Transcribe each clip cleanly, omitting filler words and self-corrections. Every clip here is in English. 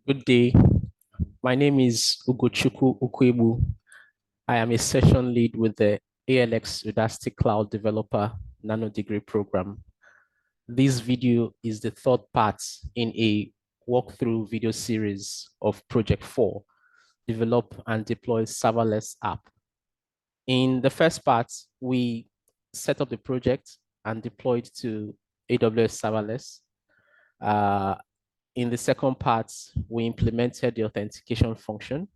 Good day. My name is Ugochukwu Ukwebu. I am a session lead with the ALX Udacity Cloud Developer Nanodegree program. This video is the third part in a walkthrough video series of Project 4, Develop and Deploy Serverless App. In the first part, we set up the project and deployed to AWS Serverless. In the second part, we implemented the authentication function.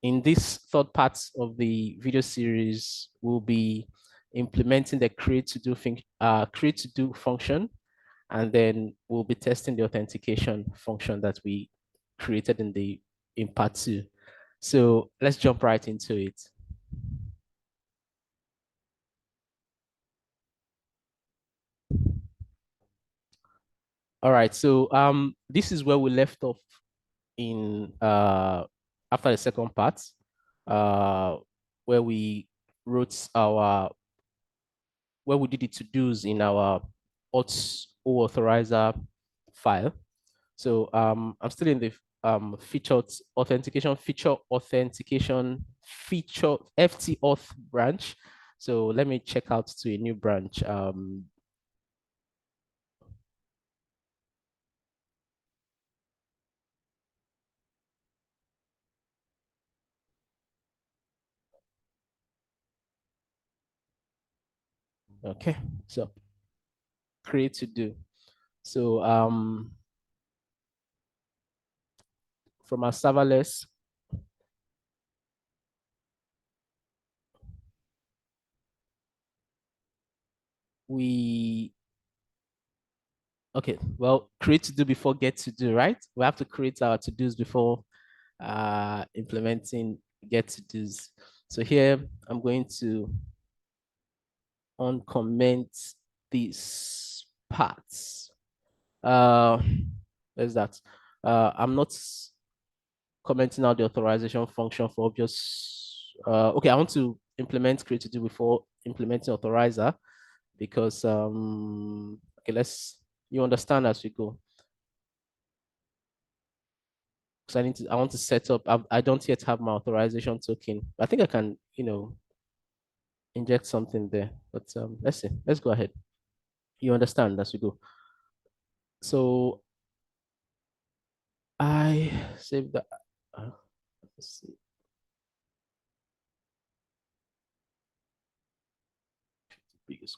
In this third part of the video series, we'll be implementing the create to do function, and then we'll be testing the authentication function that we created in part 2. So let's jump right into it. All right, so this is where we left off in after the second part, uh, where we wrote where we did the to-dos in our authorizer file. So I'm still in the feature authentication FT auth branch. So let me check out to a new branch. Okay, so create to do. So from our serverless, okay, well, create to do before get to do, right? We have to create our to dos before implementing get to dos. So here I'm going to uncomment these parts. There's that. I'm not commenting out the authorization function for obvious. Okay, I want to implement create to do before implementing authorizer because okay, you understand as we go. Because I want to set up. I don't yet have my authorization token. I think I can, inject something there. But let's see. Let's go ahead. You understand as we go. So I save that. Let's see. Biggest.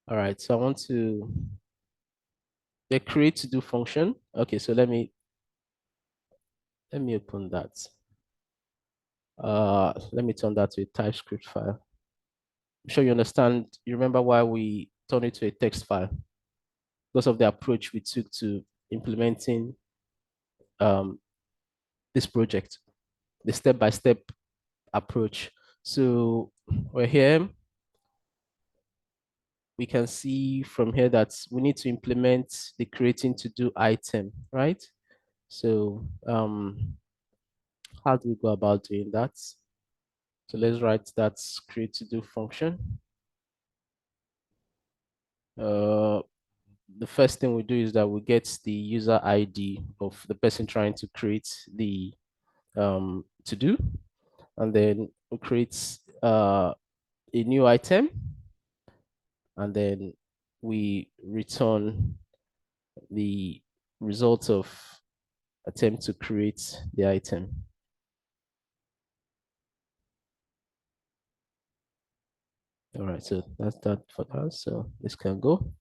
All right. So I want to the create to do function. Okay. So let me open that. Let me turn that to a TypeScript file. I'm sure you understand. You remember why we turned it to a text file because of the approach we took to implementing this project, the step-by-step approach. So we're here. We can see from here that we need to implement the creating to do item, right? So how do we go about doing that? So let's write that create to do function. The first thing we do is that we get the user ID of the person trying to create the to do, and then we create a new item, and then we return the result of attempt to create the item. All right, so that's that for that. So this can go.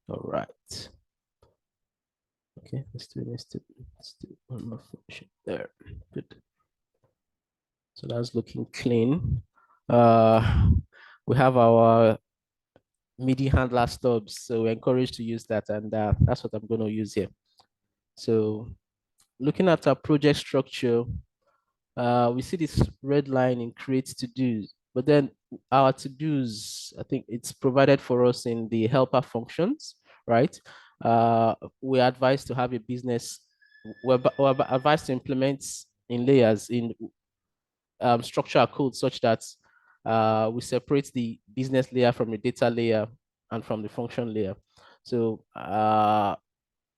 All right. Okay, let's do one more function there. Good. So that's looking clean. We have our MIDI handler stubs, so we're encouraged to use that, and that's what I'm going to use here. So looking at our project structure, we see this red line in create to dos, but then our to dos, I think it's provided for us in the helper functions, right? We're advised to have a business, we're advised to implement in layers in structure our code such that we separate the business layer from the data layer. and from the function layer. So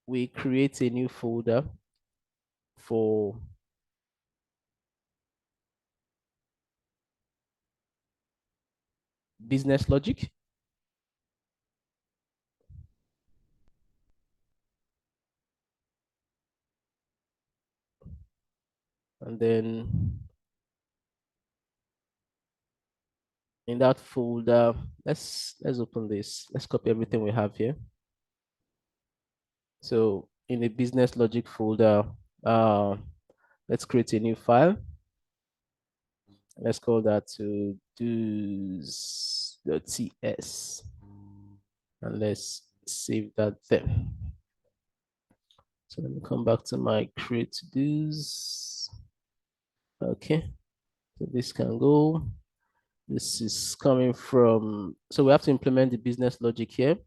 we create a new folder for business logic. And then in that folder, let's open this. Let's copy everything we have here. So in the business logic folder, let's create a new file. Let's call that to do's.ts. And let's save that there. So let me come back to my create do's. Okay, so this can go. This is coming from, so we have to implement the business logic here.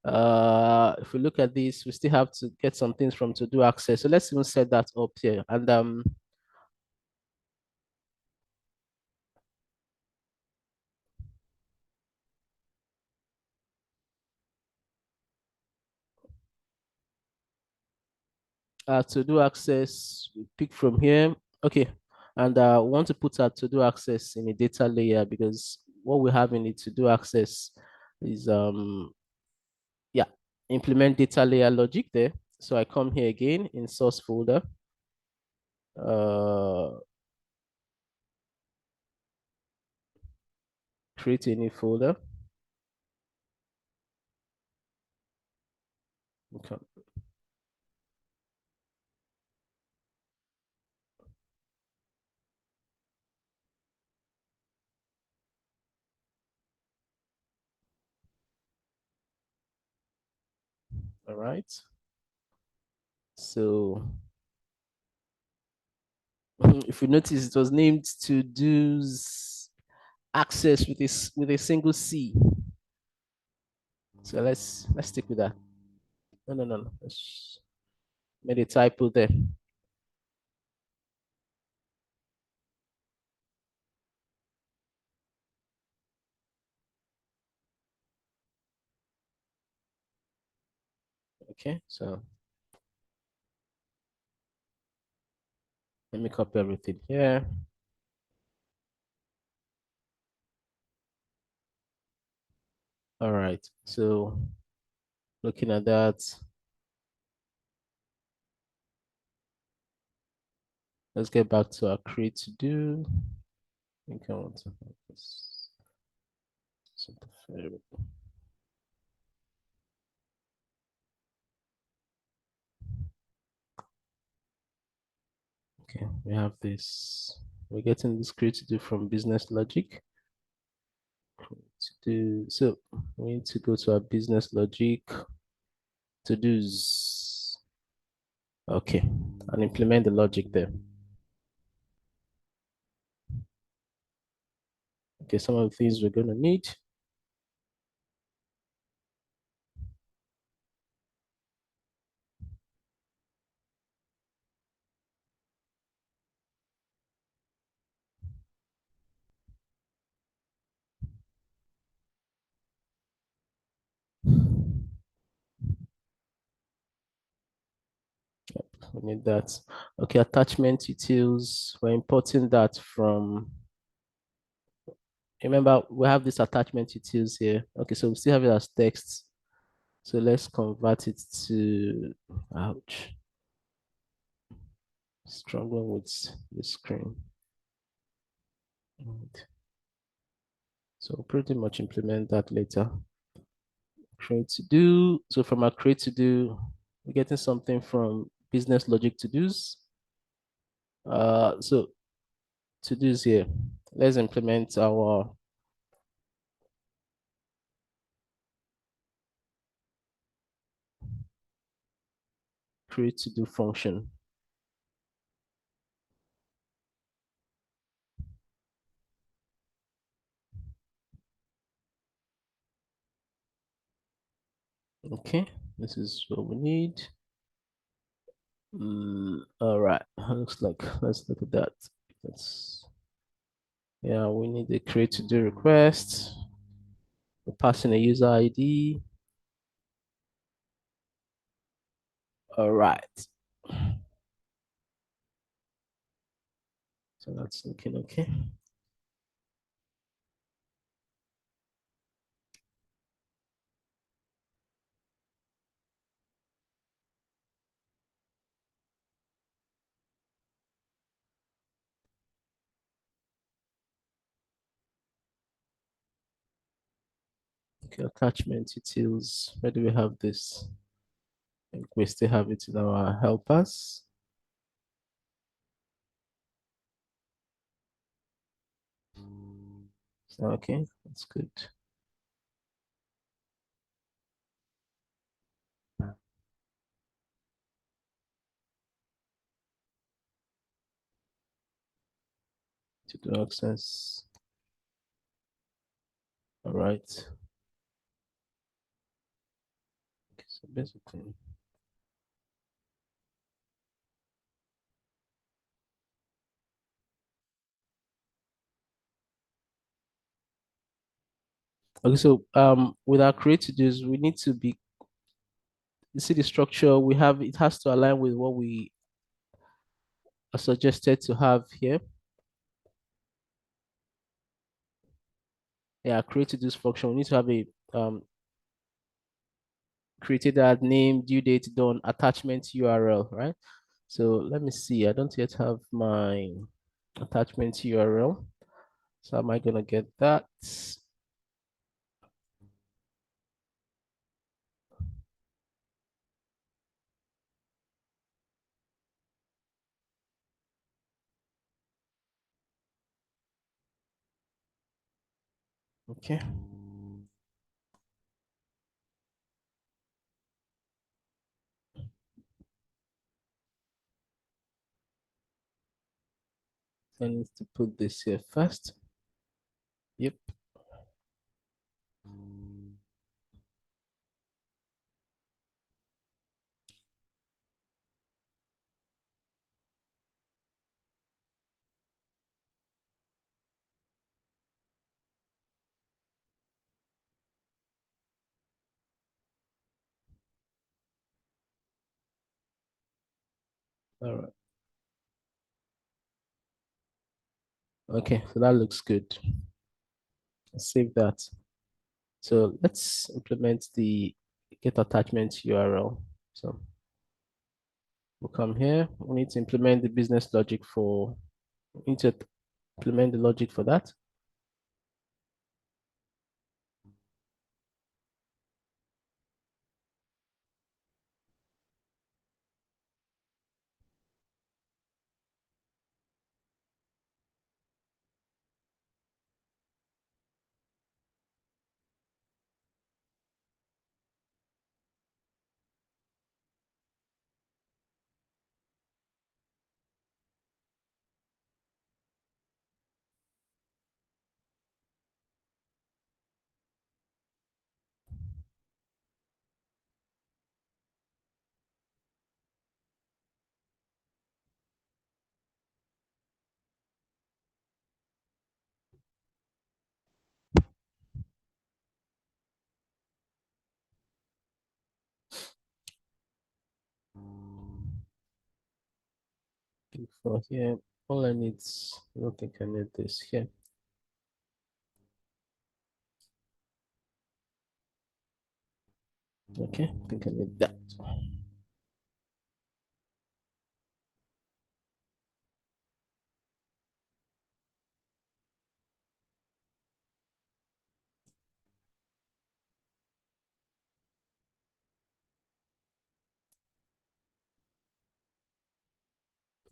If we look at this, we still have to get some things from to do access. So let's even set that up here. And to do access, we pick from here. Okay. And we want to put our to do access in a data layer, because what we have in the to do access is yeah, implement data layer logic there. So I come here again in source folder. Create a new folder. Okay. All right. So if you notice, it was named to do's access with a single C. So let's stick with that. No. Let's made a typo there. Okay, so let me copy everything here. All right, so looking at that, let's get back to our create to do. I think I want to have this simplify. Okay, we have this. We're getting this create to do from business logic. To do so, we need to go to our business logic to do's. Okay, and implement the logic there. Okay, some of the things we're going to need. We need that. Okay, attachment details. We're importing that from, remember, we have this attachment details here. Okay, so we still have it as text. So let's convert it to, ouch, struggling with the screen. Right. So we'll pretty much implement that later. Create to do. So from our create to do, we're getting something from business logic to do's. So to do's here. Let's implement our create to do function. Okay, this is what we need. All right, looks like, let's look at that. That's, yeah, we need a create to do request. We're passing a user ID. All right. So that's looking okay. Okay, attachment utils. Where do we have this? I think we still have it in our helpers. So, okay, that's good. To do access. All right. Okay, so basically, okay, so with our creatives, we need to be, you see the structure we have, it has to align with what we are suggested to have here. Yeah, created this function. We need to have a created that name, due date, done, attachment URL, right? So let me see. I don't yet have my attachment URL. So am I gonna get that? Okay. I need to put this here first. Yep. All right. Okay, so that looks good. Let's save that. So let's implement the get attachment URL. So we'll come here. We need to implement the business logic for, we need to implement the logic for that. For here, all I need, I don't think I need this here. Okay, I think I need that.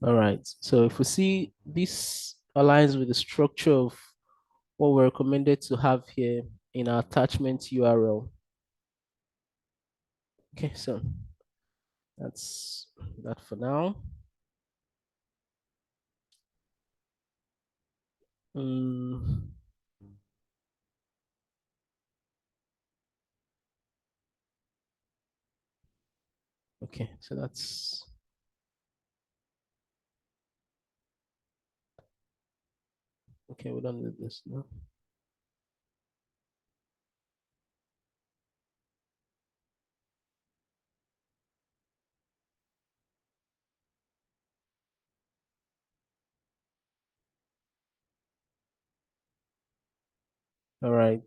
All right. So if we see this aligns with the structure of what we're recommended to have here in our attachment URL. Okay, so that's that for now. Mm, okay, so that's okay. We don't need this now. All right.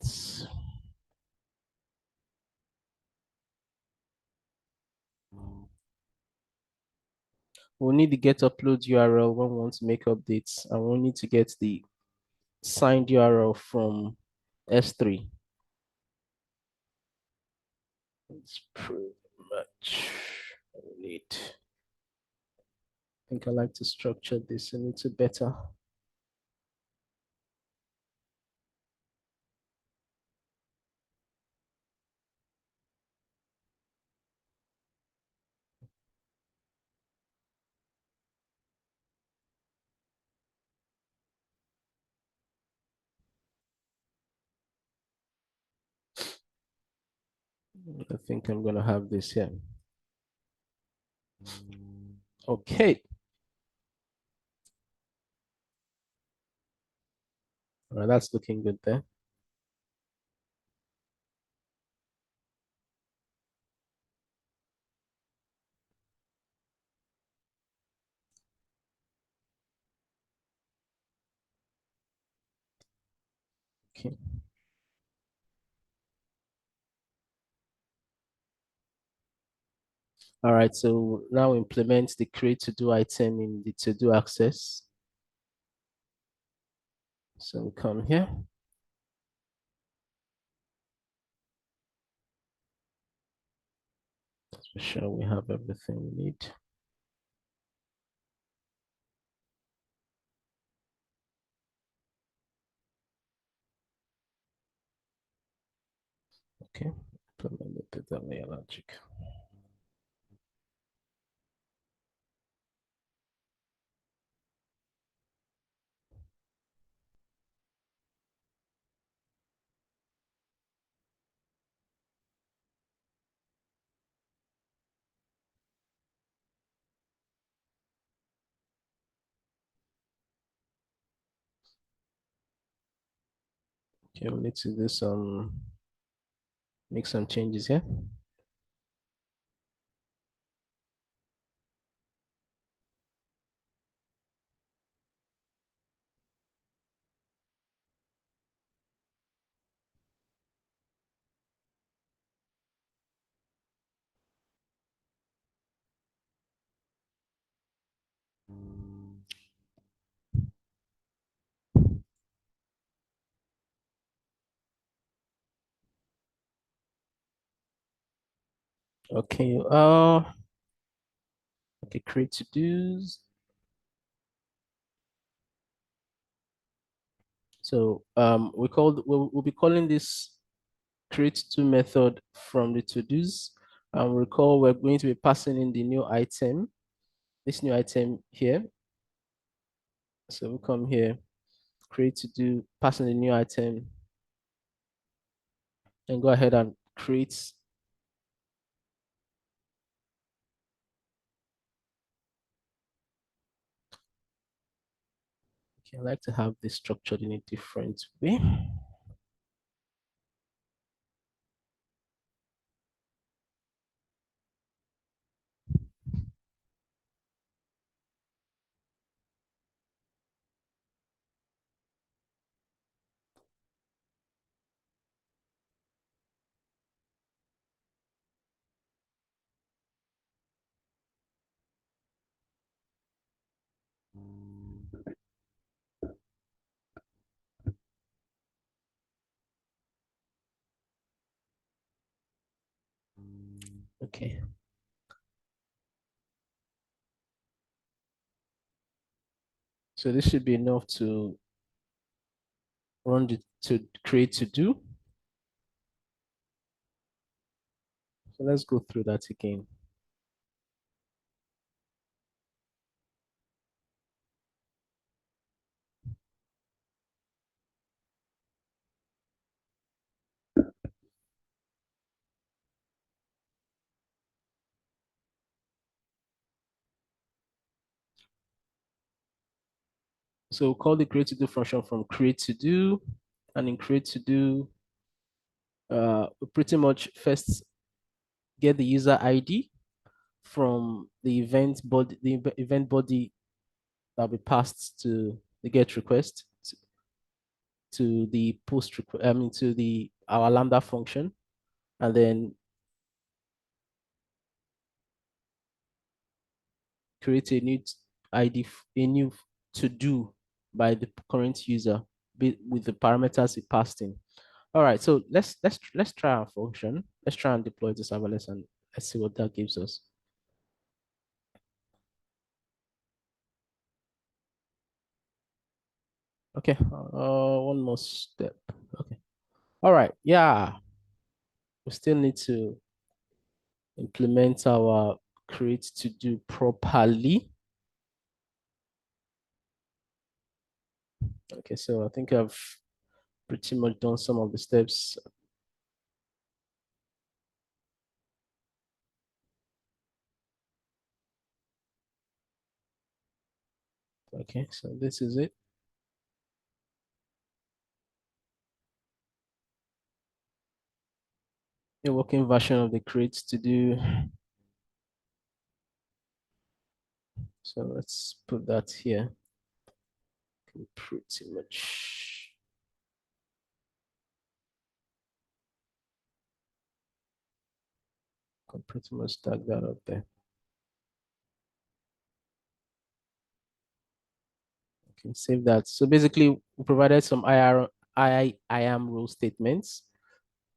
We'll need the get upload URL when we want to make updates, and we'll need to get the signed URL from S3. It's pretty much what we need. I think I like to structure this a little better. I think I'm gonna have this here. Okay. All right, that's looking good there. Okay. All right, so now implement the create to do item in the to do access. So we come here. Let's be sure we have everything we need. Okay, implement the data layer logic. Okay, we need to do some, make some changes here. Okay, okay, create to dos. So we'll be calling this create to method from the to dos. And recall we're going to be passing in the new item, this new item here. So we come here, create to do, pass in the new item, and go ahead and create. Okay, I like to have this structured in a different way. Okay. So this should be enough to run the to create to do. So let's go through that again. So we'll call the create to do function from create to do, and in create to do, we pretty much first get the user ID from the event body that'll be passed to the get request. to the to the our Lambda function, and then create a new ID, a new to do by the current user with the parameters he passed in. All right, so let's try our function. Let's try and deploy the serverless and let's see what that gives us. Okay, one more step. Okay. All right, yeah, we still need to implement our create to do properly. Okay, so I think I've pretty much done some of the steps. Okay, so this is it. A working version of the create to do. So let's put that here. Pretty much. Can pretty much tag that up there. Okay, save that. So basically, we provided some IAM rule statements,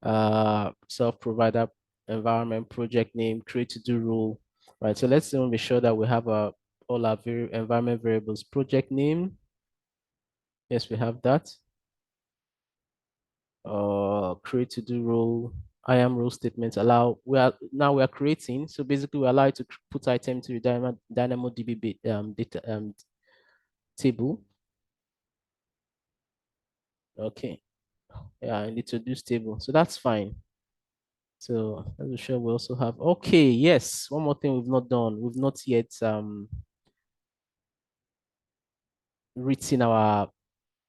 self-provider, environment, project name, create to do rule, right? So let's be sure that we have all our environment variables, project name. Yes, we have that. Create to do rule, IAM rule statements allow, we are creating. So basically we allow you to put item to the DynamoDB data table. Okay. Yeah, I need to do table. So that's fine. So let's be sure we also have, okay, yes, one more thing we've not done. We've not yet written our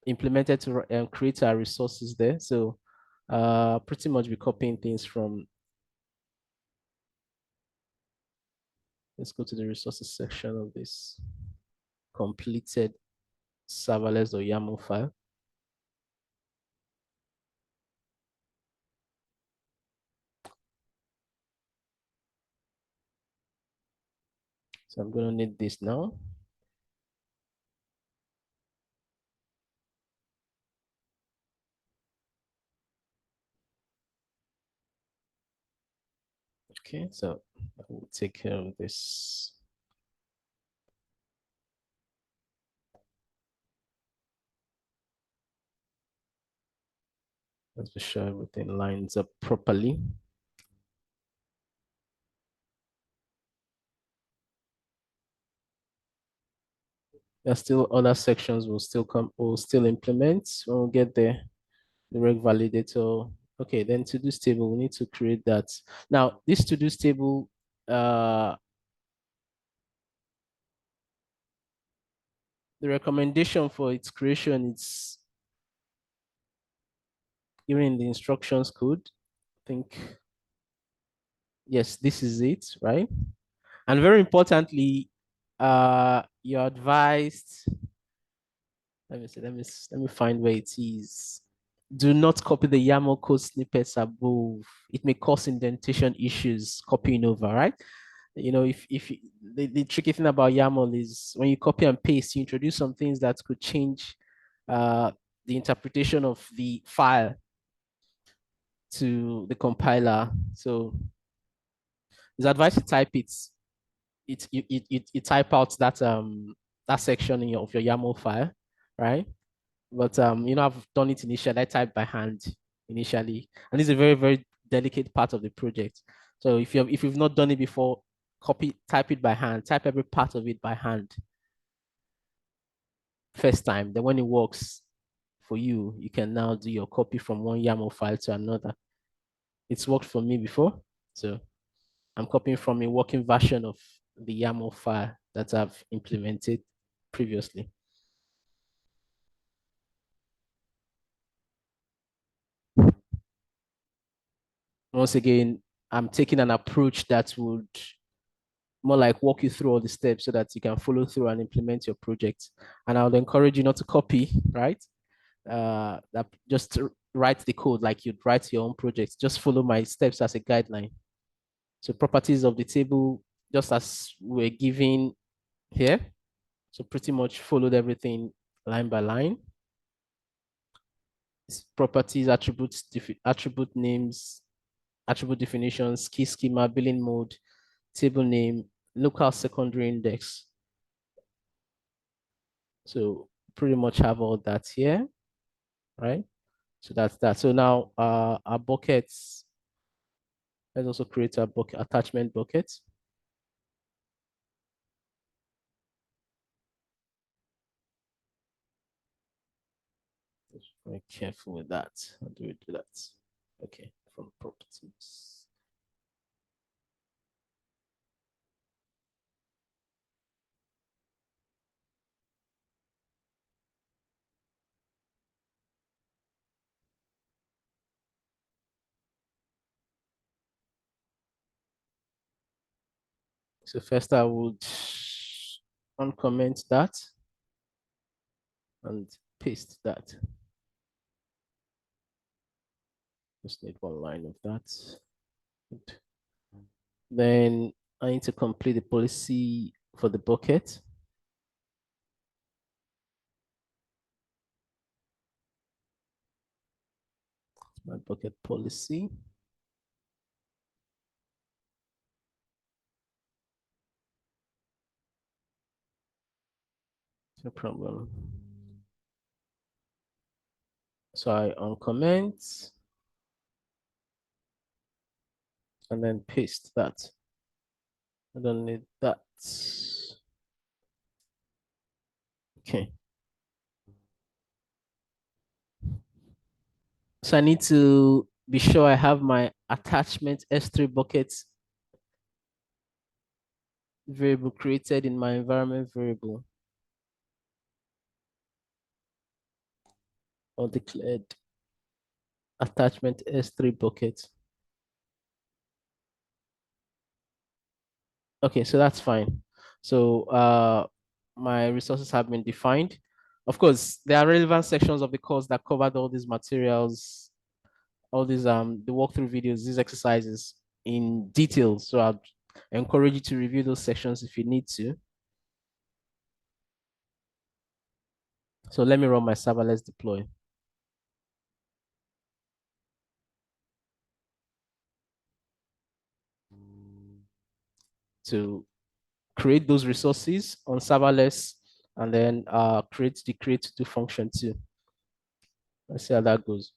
implemented to create our resources there. So pretty much be copying things from, let's go to the resources section of this completed serverless or YAML file. So I'm going to need this now. Okay, so I will take care of this. Let's be sure everything lines up properly. There's still other sections we'll still implement when we get there. The reg validator. Okay, then to do table, we need to create that. Now, this to do table, the recommendation for its creation is even in the instructions code. I think, yes, this is it, right? And very importantly, you're advised, let me see, let me find where it is. Do not copy the YAML code snippets above. It may cause indentation issues copying over, right? You know, the tricky thing about YAML is when you copy and paste, you introduce some things that could change the interpretation of the file to the compiler. So it's advised to type it. You type out that section of your YAML file, right? But you know, I've done it initially. I typed by hand initially, and it's a very, very delicate part of the project. So if you've not done it before, type it by hand, type every part of it by hand first time. Then when it works for you, you can now do your copy from one YAML file to another. It's worked for me before, so I'm copying from a working version of the YAML file that I've implemented previously. Once again, I'm taking an approach that would more like walk you through all the steps so that you can follow through and implement your project. And I would encourage you not to copy, right? that just to write the code like you'd write your own project. Just follow my steps as a guideline. So properties of the table, just as we're given here. So pretty much followed everything line by line. It's properties, attributes, attribute names, attribute definitions, key schema, billing mode, table name, local secondary index. So pretty much have all that here, right? So that's that. So now our buckets, let's also create a bucket attachment bucket. Just very careful with that. How do we do that? Okay, from properties. So first I would uncomment that and paste that. Just need one line of that. Good. Then I need to complete the policy for the bucket. My bucket policy. No problem. So I uncomment and then paste that. I don't need that. Okay. So I need to be sure I have my attachment S3 buckets variable created in my environment variable or declared attachment S3 bucket. Okay, so that's fine. So my resources have been defined. Of course, there are relevant sections of the course that covered all these materials, all these the walkthrough videos, these exercises in detail. So I'd encourage you to review those sections if you need to. So let me run my serverless deploy. To create those resources on serverless and then create the create2do function too. Let's see how that goes.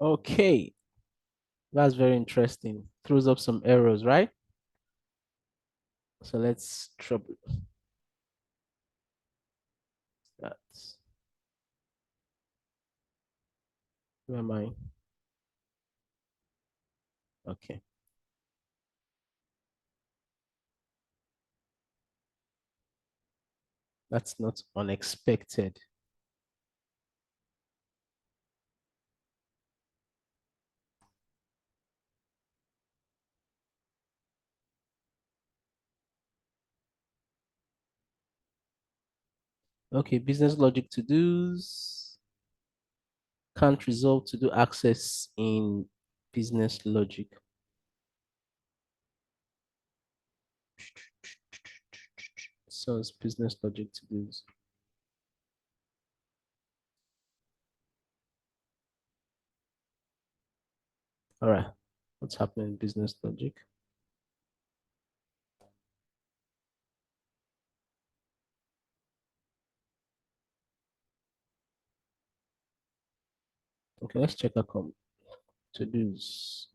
Okay, that's very interesting. Throws up some errors, right? So let's trouble that. Where am I? Okay. That's not unexpected. Okay, business logic to do's. Can't resolve to do access in business logic. So it's business logic to do's. All right. What's happening in business logic? Okay, let's check our to do's.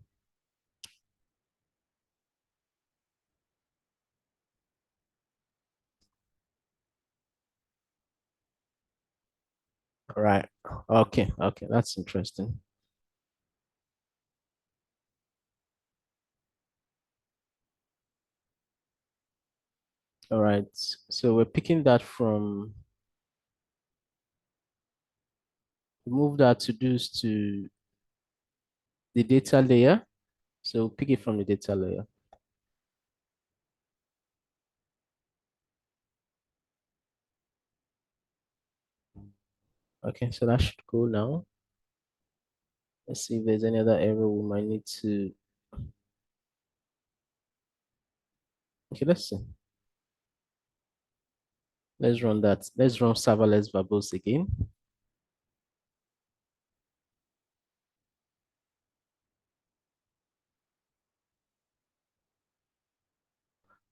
All right. Okay. Okay. That's interesting. All right. So we're picking that from, move that to do's to the data layer. So pick it from the data layer. Okay. So that should go now. Let's see if there's any other error we might need to. Okay. Let's see. Let's run that. Let's run serverless verbose again.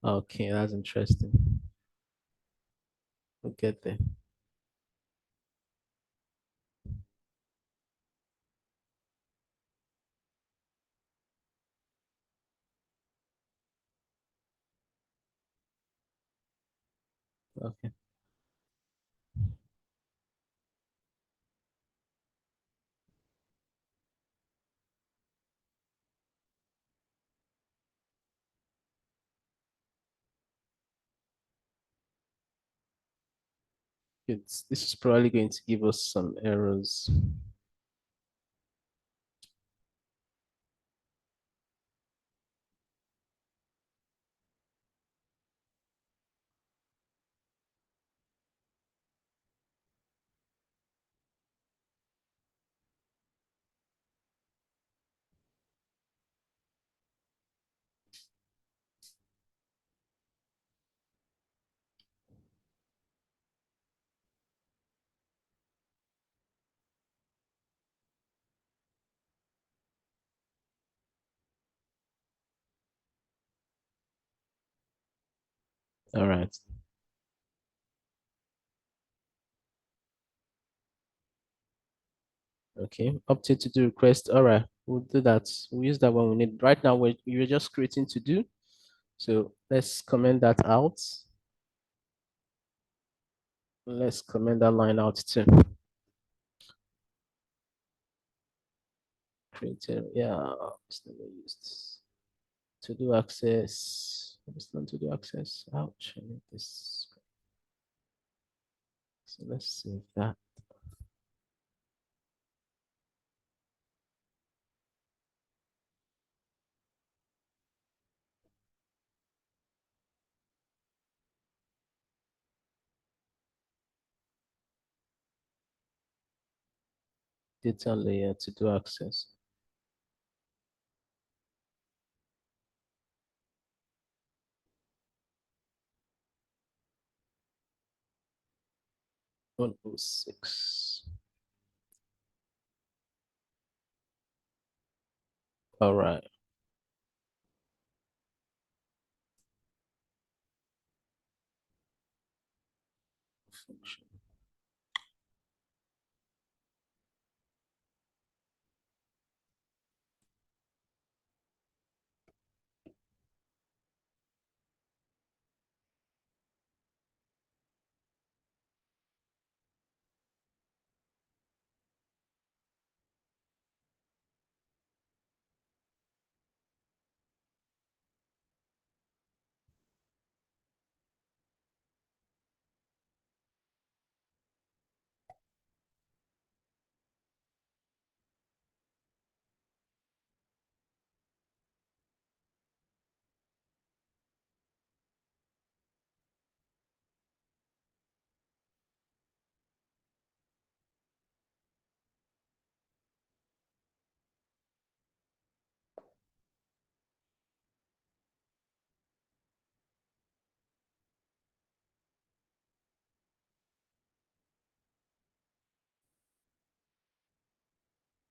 Okay, that's interesting. We'll get there. Okay. This is probably going to give us some errors. All right. Okay. Update to do request. All right. We'll do that. We'll use that when we need. Right now, we're just creating to do. So let's comment that out. Let's comment that line out too. Created. Yeah. It's never used. To do access. It's not to do access. Ouch. I need this. So let's save that. Data layer to do access. One oh six. All right. Function.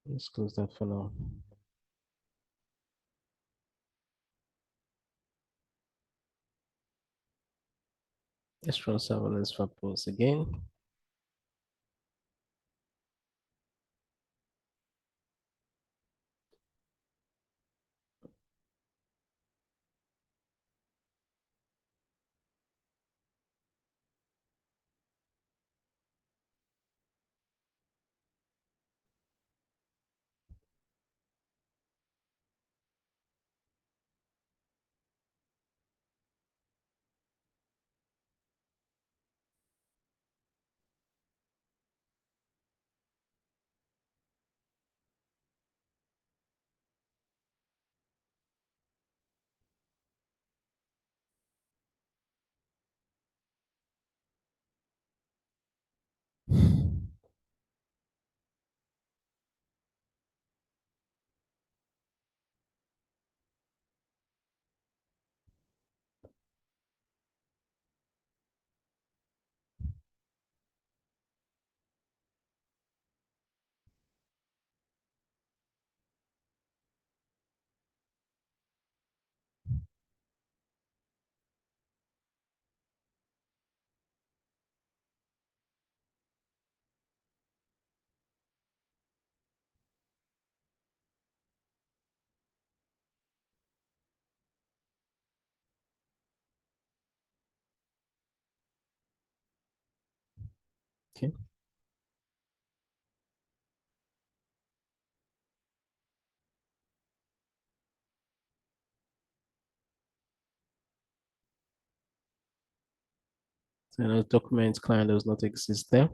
Let's close that for now. Let's run serverless for post again. Okay. So the document client does not exist there.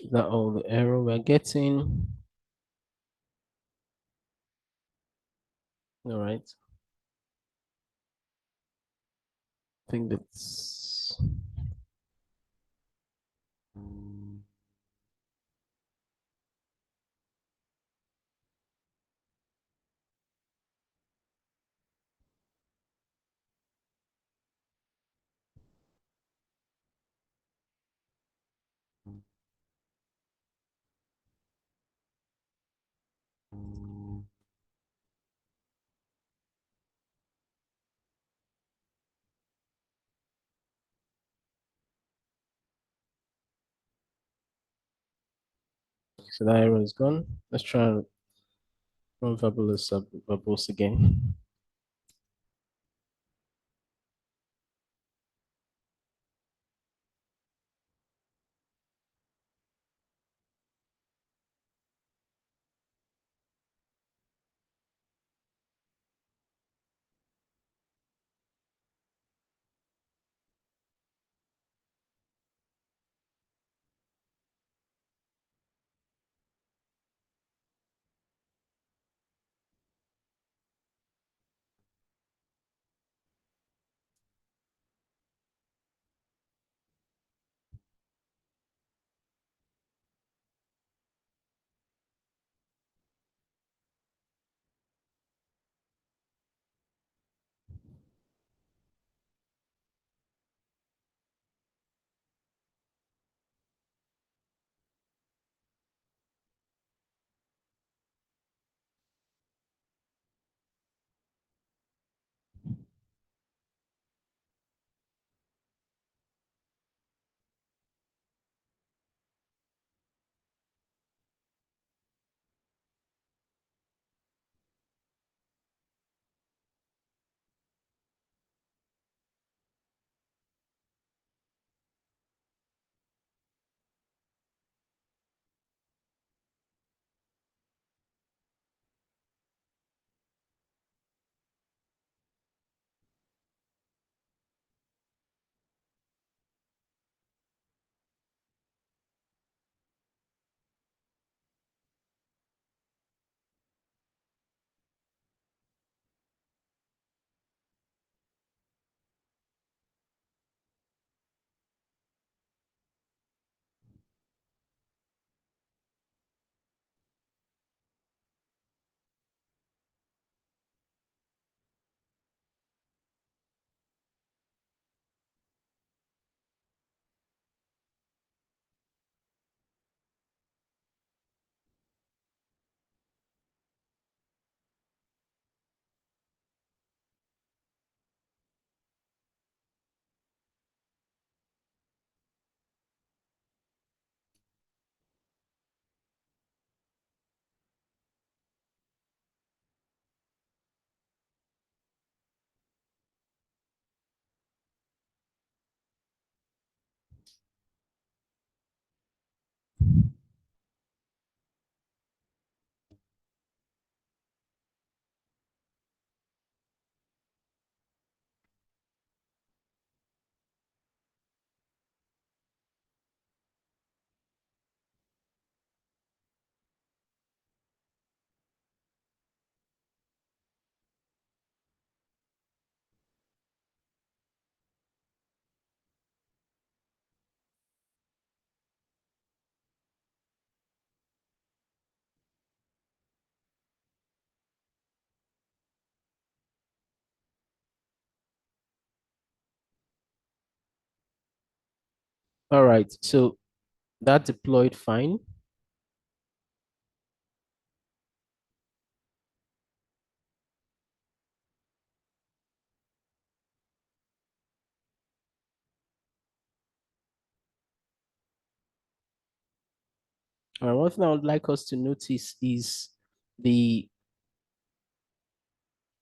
Is that all the error we're getting? All right. I think that's so that error is gone. Let's try and run verbose again. All right, so that deployed fine. One thing I would like us to notice is the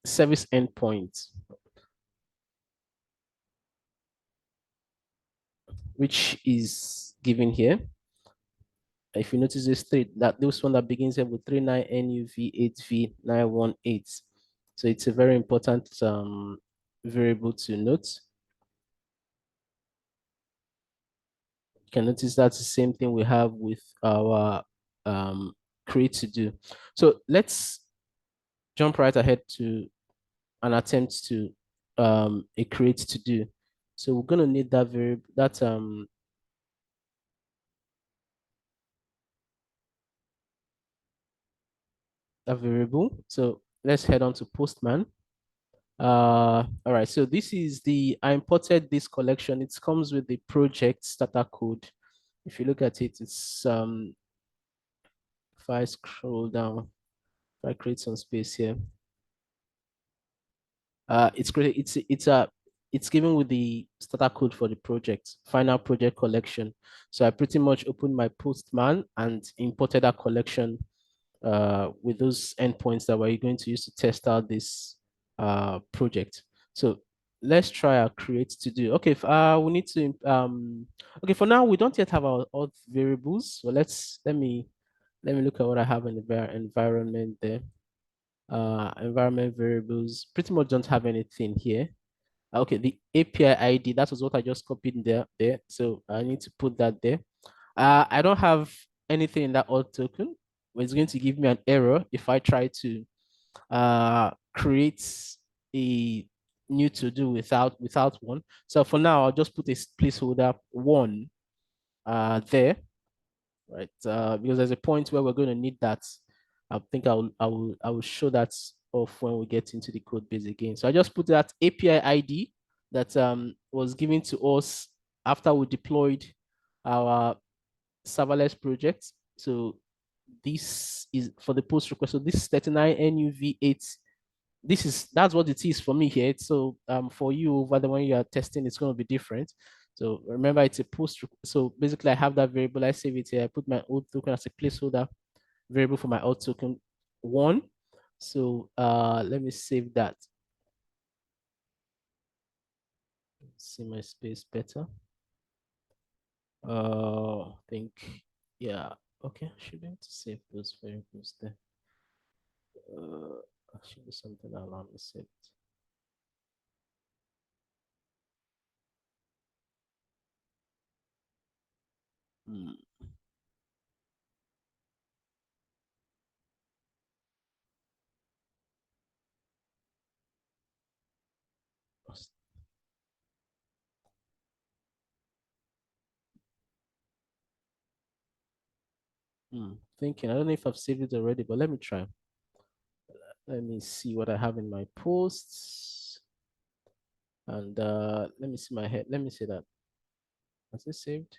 service endpoint, which is given here. If you notice this this one that begins here with 39NUV8V918. So it's a very important variable to note. You can notice that's the same thing we have with our create to do. So let's jump right ahead to an attempt to a create to do. So we're gonna need that variable that variable. So let's head on to Postman. All right, so this is I imported this collection. It comes with the project starter code. If you look at it, it's if I scroll down, if I create some space here, it's great. It's given with the starter code for the project, final project collection. So I pretty much opened my Postman and imported that collection with those endpoints that we're going to use to test out this project. So let's try our create to do. Okay, we need to okay, for now we don't yet have our auth variables. So let me look at what I have in the environment there. Environment variables pretty much don't have anything here. Okay, the API ID, that was what I just copied there. So I need to put that there. I don't have anything in that auth token, but it's going to give me an error if I try to create a new to do without one. So for now, I'll just put a placeholder one there, right? Because there's a point where we're going to need that. I think I will show that off when we get into the code base again. So I just put that API ID that was given to us after we deployed our serverless project. So this is for the post request. So this 39NUV8, that's what it is for me here. So for you over the one you are testing, it's going to be different. So remember, it's a post. So basically, I have that variable. I save it here. I put my old token as a placeholder variable for my old token one. So let me save that. See my space better. I think, yeah. Okay, I should be able to save those variables there. Actually, something allow me to save it. Hmm. Thinking, I don't know if I've saved it already, but let me try. Let me see what I have in my posts. And let me see my head. Let me see that. Has it saved?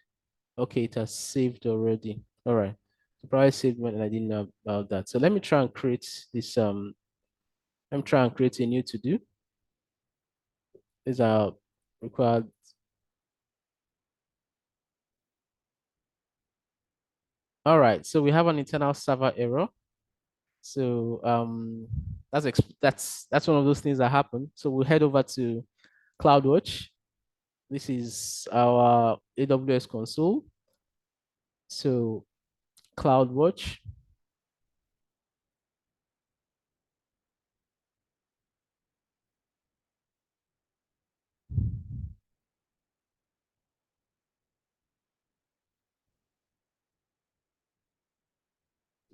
Okay, it has saved already. All right. So probably saved when I didn't know about that. So let me try and create this. Let me try and create a new to do. These are required. All right. So we have an internal server error. So that's one of those things that happen. So we'll head over to CloudWatch. This is our AWS console. So CloudWatch.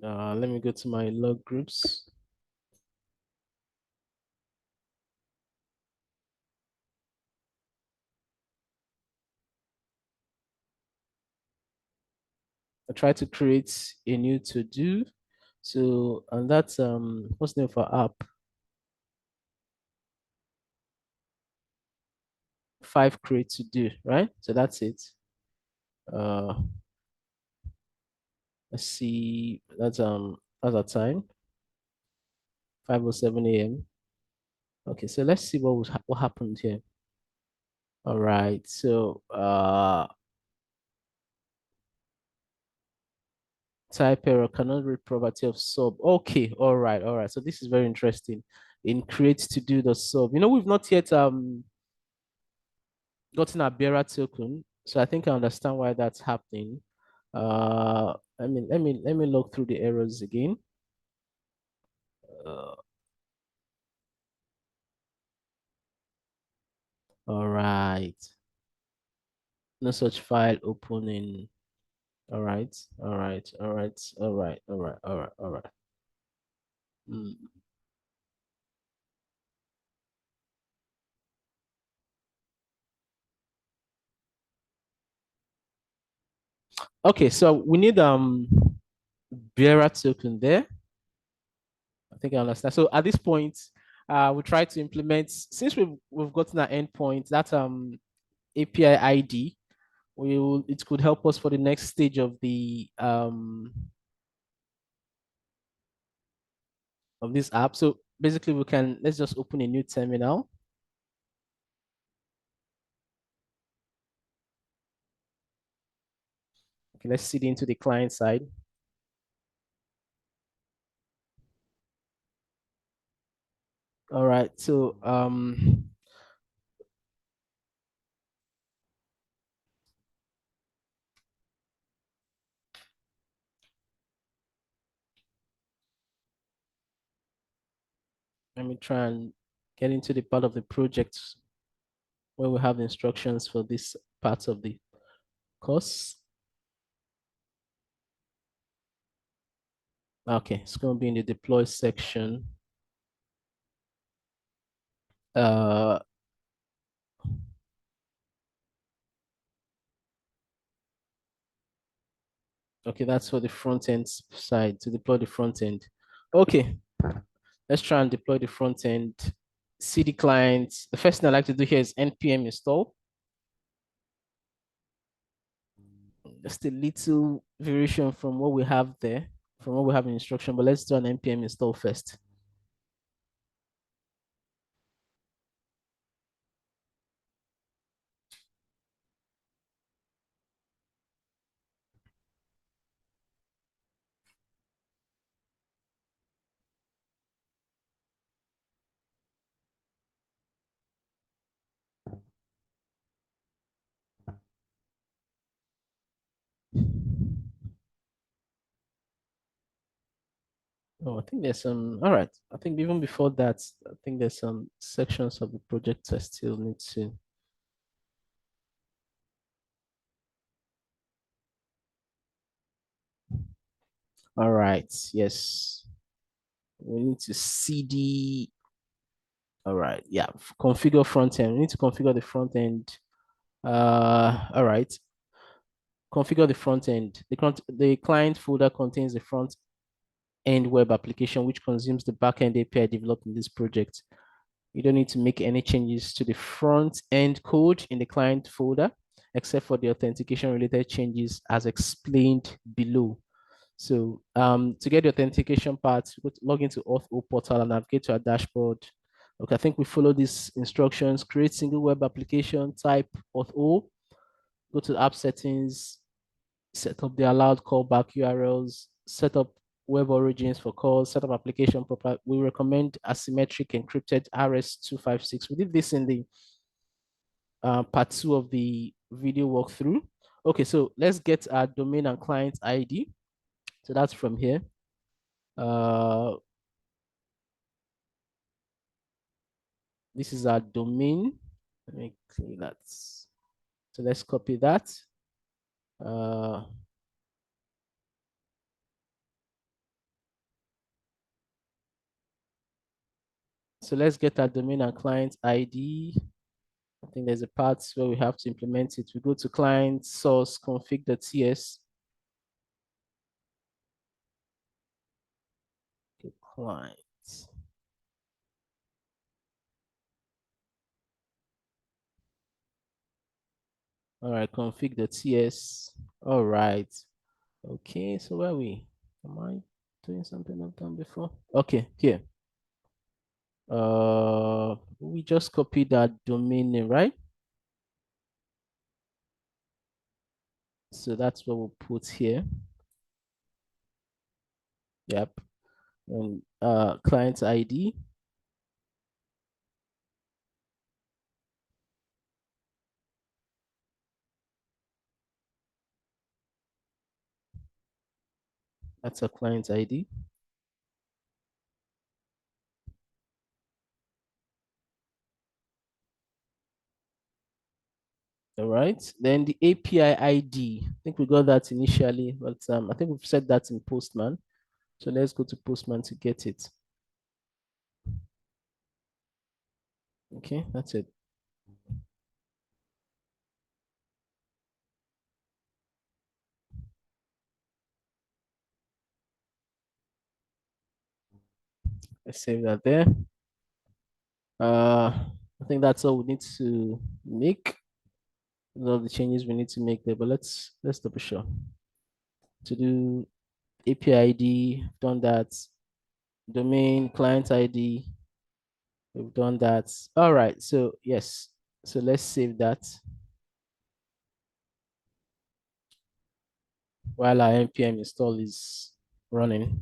Let me go to my log groups. I try to create a new to do. So, and that's what's the name for app? 5 create to do, right? So that's it. Uh, let's see. That's our time, 5:07 a.m. Okay, so let's see what happened here. All right. So type error cannot read property of sub. Okay, all right, all right. So this is very interesting. In create to do the sub. We've not yet gotten a bearer token. So I think I understand why that's happening. Let me look through the errors again. Uh, all right. No such file opening. All right, all right, all right, all right, all right, all right, all right. Mm. Okay, so we need bearer token there. I think I understand. So at this point, we try to implement since we've gotten an endpoint that API ID. It could help us for the next stage of this app. So basically, let's just open a new terminal. Okay, let's see into the client side. All right. So let me try and get into the part of the project where we have instructions for this part of the course. Okay, it's going to be in the deploy section. Uh, okay, that's for the front end side to deploy the front end. Okay, let's try and deploy the front end. CD client. The first thing I like to do here is npm install. Just a little variation from what we have there, from what we have in instruction, but let's do an npm install first. Oh, I think there's some, all right. I think even before that, I think there's some sections of the project I still need to. All right, yes. We need to CD. All right, yeah. Configure front end. We need to configure the front end. All right. Configure the front end. The client folder contains the front end web application, which consumes the backend API developed in this project. You don't need to make any changes to the front end code in the client folder, except for the authentication related changes as explained below. So to get the authentication part, log into Auth portal and navigate to our dashboard. Okay, I think we follow these instructions. Create single web application, type Auth, go to app settings, set up the allowed callback URLs, set up web origins for calls, set up application proper. We recommend asymmetric encrypted RS-256. We did this in the part 2 of the video walkthrough. Okay, so let's get our domain and client ID. So that's from here. This is our domain. Let me clear that. So let's copy that. Uh, so let's get our domain and client ID. I think there's a part where we have to implement it. We go to client source config.ts. Okay, client. All right, config the TS. All right. Okay, so where are we? Am I doing something I've done before? Okay, here. We just copied that domain name, right? So that's what we'll put here. Yep. And client ID. That's a client ID. All right. Then the API ID. I think we got that initially, but I think we've set that in Postman. So let's go to Postman to get it. Okay, that's it. Let's save that there. I think that's all we need to make. Those are the changes we need to make there, but let's double sure. To do API ID, done that. Domain, client ID, we've done that. All right, so yes. So let's save that while our npm install is running.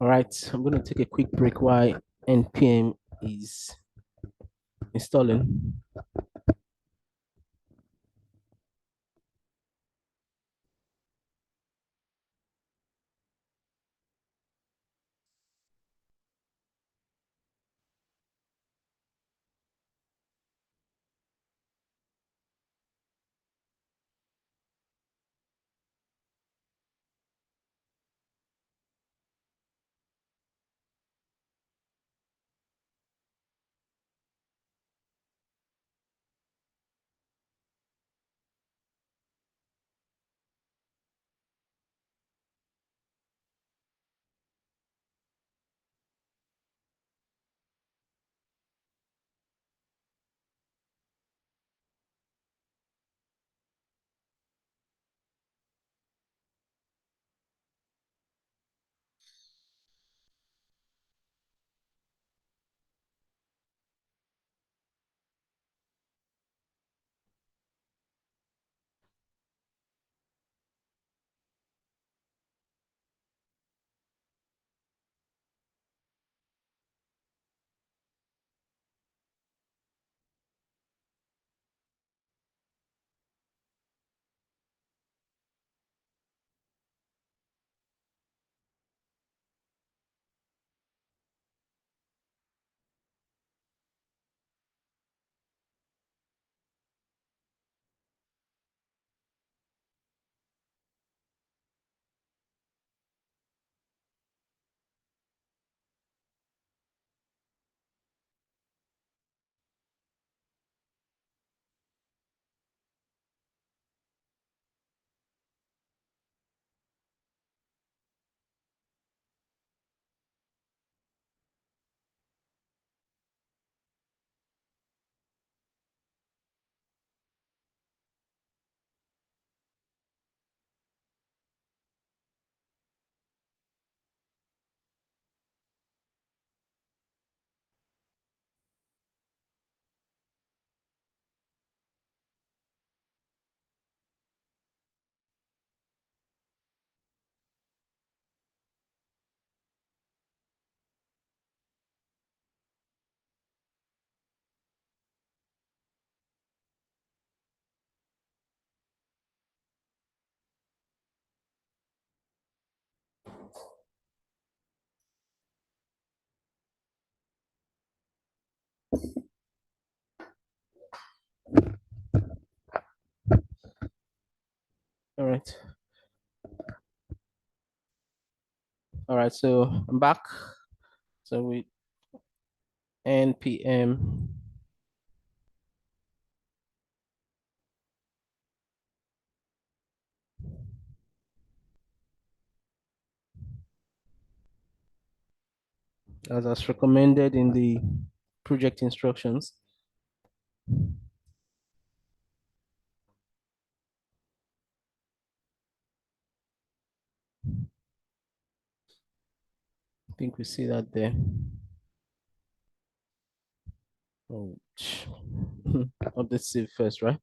All right, I'm going to take a quick break while npm is installing. All right. All right, so I'm back. So with npm as recommended in the project instructions. I think we see that there. Oh, update save first, right?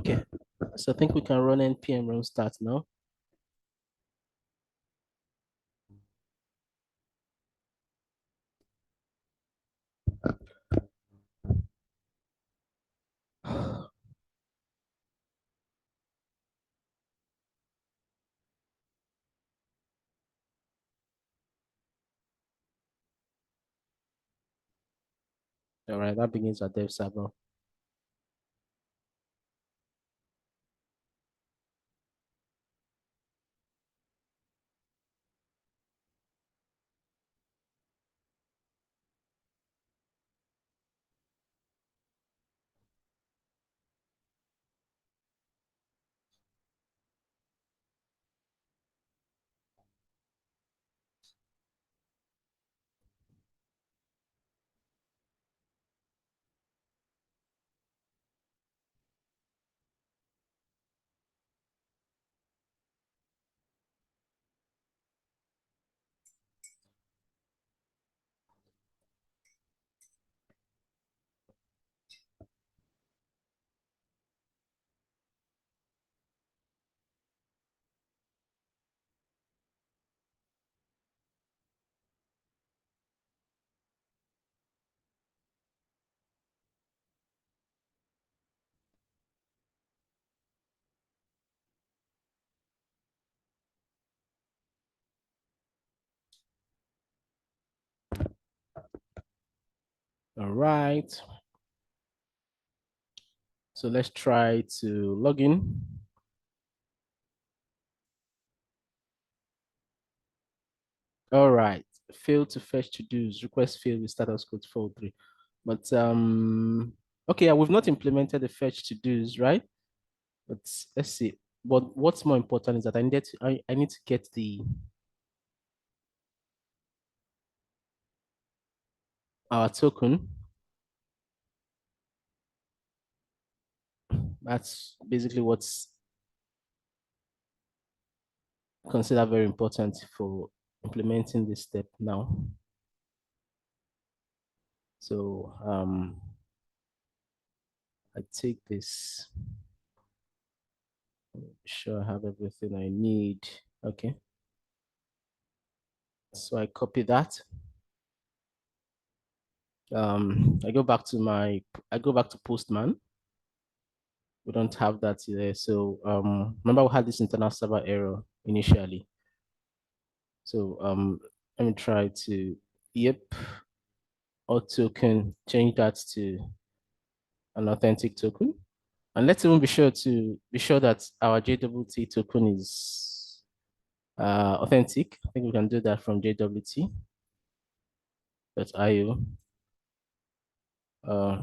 Okay, so I think we can run npm run start now. All right, that begins our dev server. All right. So let's try to log in. All right. Failed to fetch to-dos. Request failed with status code 403. But okay, we've not implemented the fetch to-dos, right? But let's see. But what's more important is that I need to get our token. That's basically what's considered very important for implementing this step now. So I take this. Sure, I have everything I need. Okay. So I copy that. I go back to Postman. We don't have that there. So remember we had this internal server error initially. So let me try to, yep, auth token, change that to an authentic token. And let's even be sure that our JWT token is authentic. I think we can do that from JWT.io. Uh,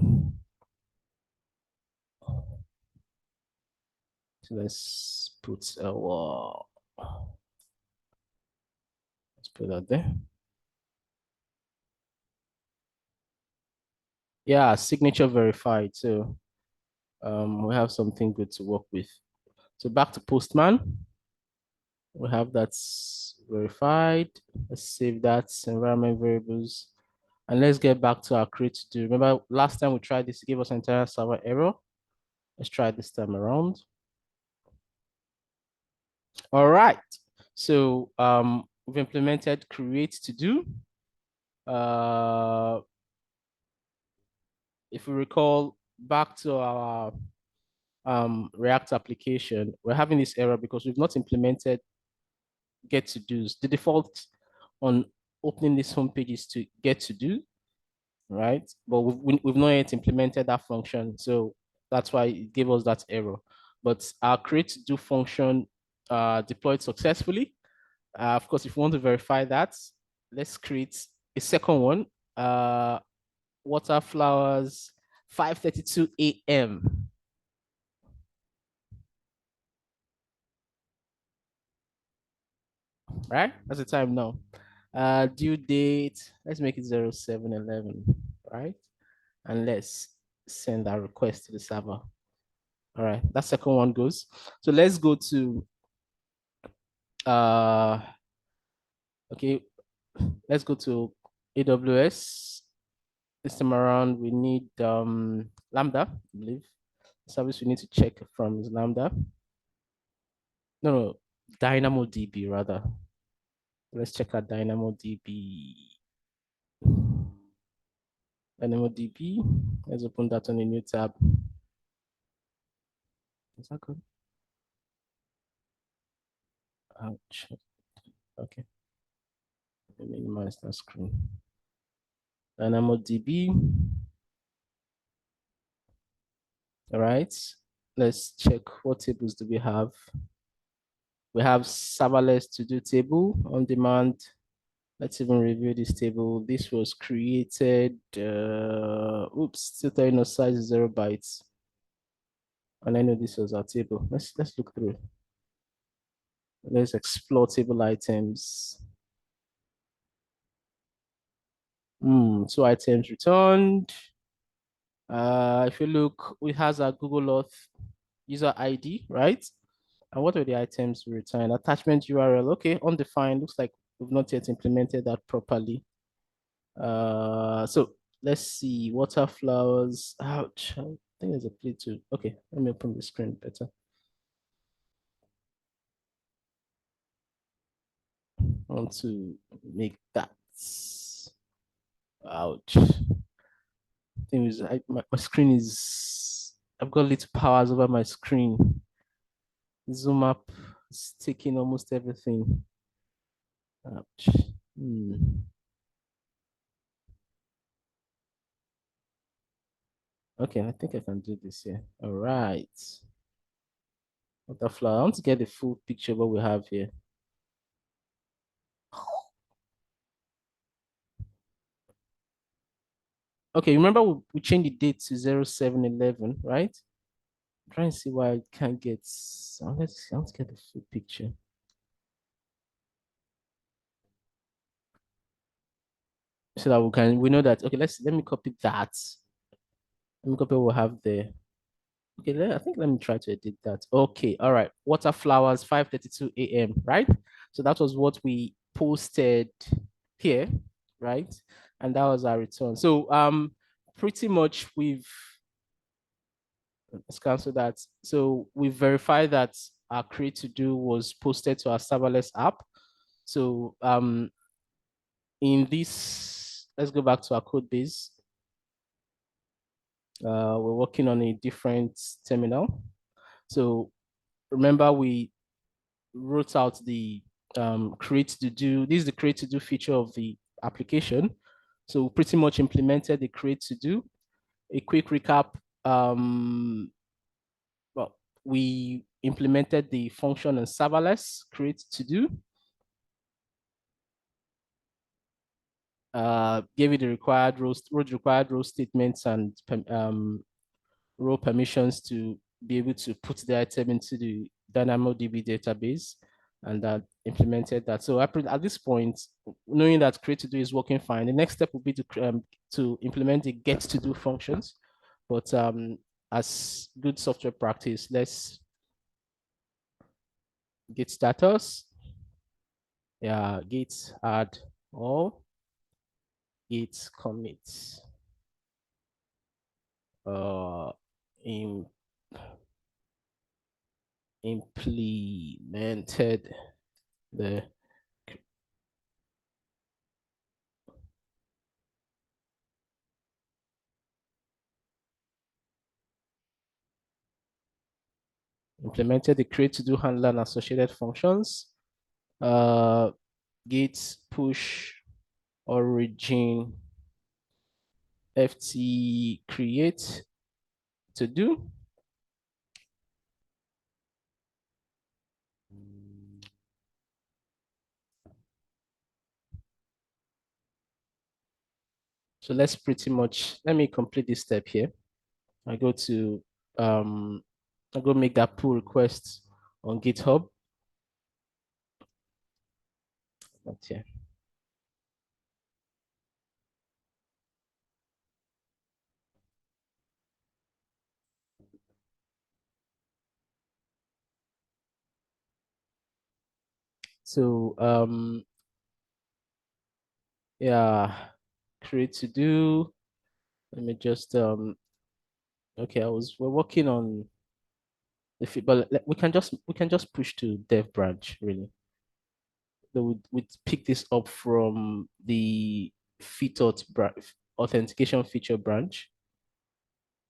so let's put that there. Yeah, signature verified. So we have something good to work with. So back to Postman. We have that verified. Let's save that environment variables. And let's get back to our CreateTodo. Remember last time we tried this, it gave us an entire server error. Let's try this time around. All right. So we've implemented CreateTodo. If we recall back to our React application, we're having this error because we've not implemented get to do's. The default on opening this homepage is to get to do, right? But we've not yet implemented that function. So that's why it gave us that error. But our create to do function deployed successfully. Of course, if you want to verify that, let's create a second one. Water flowers, 5:32 a.m. Right? That's the time now. Due date, let's make it 0711, right? And let's send our request to the server. All right, that second one goes. So let's go to okay, let's go to AWS. This time around, we need Lambda, I believe. service we need to check from is Lambda. No, DynamoDB rather. Let's check out DynamoDB. DynamoDB. Let's open that on a new tab. Is that good? Ouch. Okay. Let me minimize that screen. DynamoDB. All right. Let's check what tables do we have. We have serverless to do table on demand. Let's even review this table. This was created, oops, still telling us size 0 bytes. And I know this was our table. Let's look through. Let's explore table items. 2 items returned. If you look, it has a Google Auth user ID, right? And what are the items we return? Attachment URL, okay, undefined. Looks like we've not yet implemented that properly. So let's see, water flowers. Ouch, I think there's a play too. Okay, let me open the screen better. I want to make that. Ouch. Thing is, my screen is, I've got little powers over my screen. Zoom up, it's taking almost everything. Ouch. Okay, I think I can do this here. All right. Butterfly. I want to get the full picture of what we have here. Okay, remember we changed the date to 0711, right? I'm trying to see why I can't get. Let's I want to get the full picture. So that we know that. Okay, let me copy that. Let me copy what we have there. Okay, I think let me try to edit that. Okay, all right. Water flowers 5:32 a.m. Right? So that was what we posted here, right? And that was our return. So pretty much let's cancel that. So we verified that our create to do was posted to our serverless app. So in this, let's go back to our code base. We're working on a different terminal. So remember we wrote out the create to do. This is the create to do feature of the application. So pretty much implemented the create to do. A quick recap. Well, we implemented the function in serverless create to do. Gave it the required row statements and row permissions to be able to put the item into the DynamoDB database, and that implemented that. So at this point, knowing that create to do is working fine, the next step would be to implement the get to do functions. But as good software practice, let's git status, yeah, git add or git commit in implemented the create to do handler and associated functions. Git push origin ft create to do. So let's pretty much, let me complete this step here. I go to, I go make that pull request on GitHub. Not here. So yeah, create to do. Let me just Okay, we're working on the but we can just push to dev branch really. So we pick this up from the feature authentication feature branch,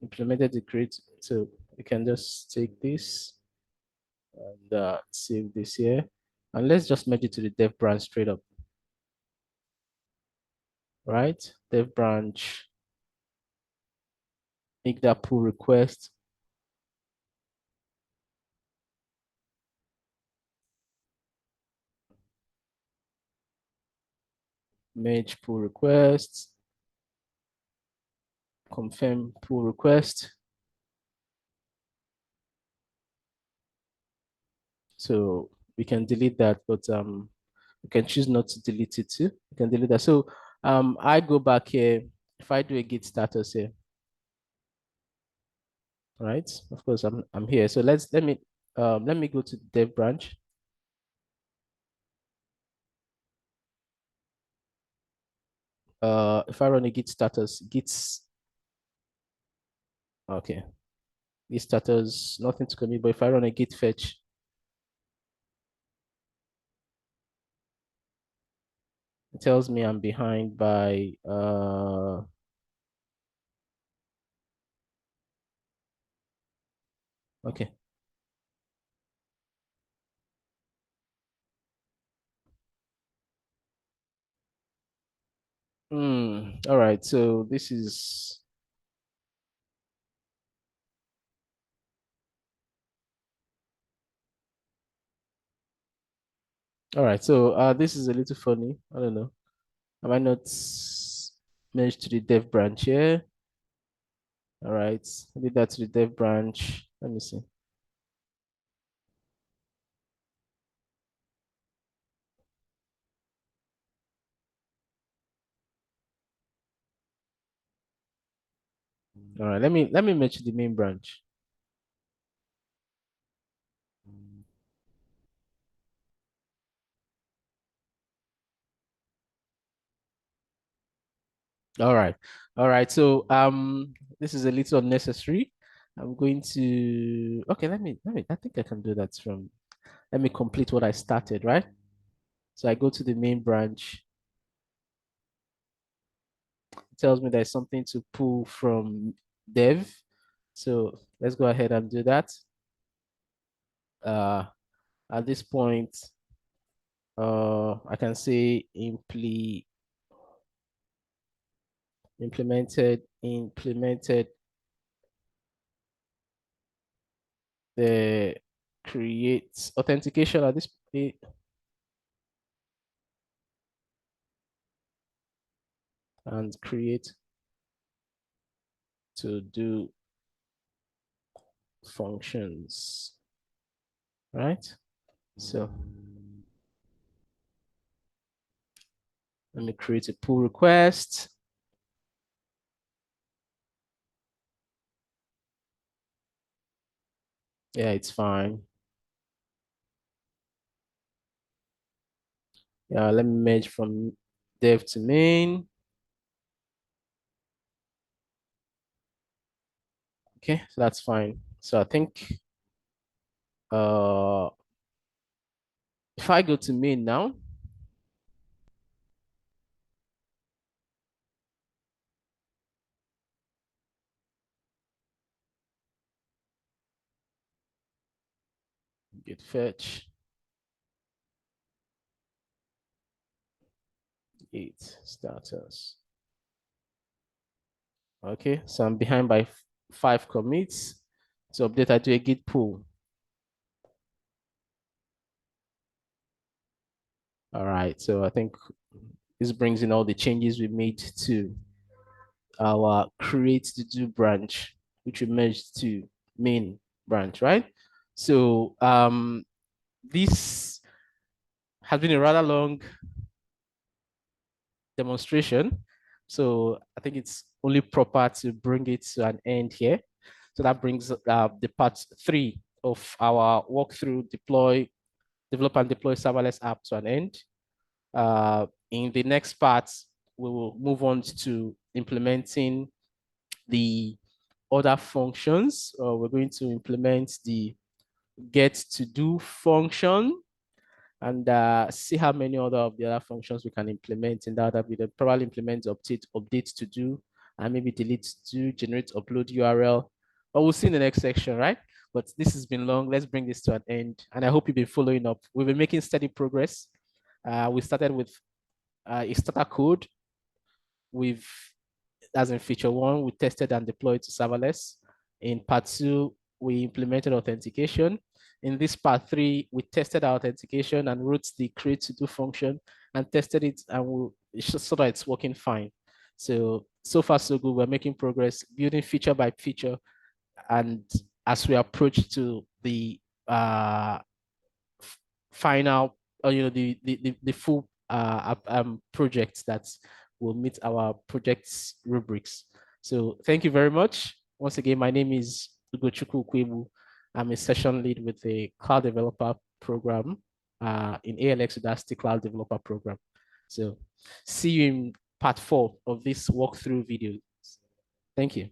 implemented the create. So we can just take this and save this here. And let's just merge it to the dev branch straight up, right? Dev branch, make that pull request. Merge pull requests, confirm pull request. So we can delete that, but you can choose not to delete it too. You can delete that. So I go back here. If I do a git status here, right? Of course, I'm here. So let me go to the dev branch. If I run a git status, git's okay. Git status, nothing to commit, but if I run a git fetch, it tells me I'm behind by okay. All right. So this is all right. So this is a little funny. I don't know. Am I not merged to the dev branch here? All right. I did that to the dev branch. Let me see. All right. Let me merge to the main branch. All right. All right. So this is a little unnecessary. I'm going to okay, let me I think I can do that from let me complete what I started, right? So I go to the main branch. It tells me there's something to pull from dev. So let's go ahead and do that. Uh at this point, I can say implemented the create authentication at this point and create to do functions, right? So let me create a pull request. Yeah, it's fine. Yeah, let me merge from dev to main. Okay, so that's fine. So I think uh if I go to main now, git fetch, git status. Okay, so I'm behind by 5 commits. To update, I do a git pull. All right, so I think this brings in all the changes we made to our create to do branch, which we merged to main branch, right? So this has been a rather long demonstration. So I think it's only proper to bring it to an end here. So that brings the part 3 of our walkthrough develop and deploy serverless app to an end. In the next part, we will move on to implementing the other functions. We're going to implement the get to do function and see how many of the other functions we can implement in that video. Probably implement update to do, and maybe delete to do, generate upload URL. But we'll see in the next section, right? But this has been long. Let's bring this to an end. And I hope you've been following up. We've been making steady progress. We started with a starter code. As in feature 1, we tested and deployed to serverless. In part 2, we implemented authentication. In this part 3, we tested our authentication and wrote the CreateTodo function and tested it, and so that it's working fine. So far so good. We're making progress, building feature by feature, and as we approach to the final, the full project that will meet our project's rubrics. So thank you very much. Once again, my name is Ugochukwu Kwebu. I'm a session lead with the Cloud Developer Program in ALX Udacity Cloud Developer Program. So see you in part 4 of this walkthrough video. Thank you.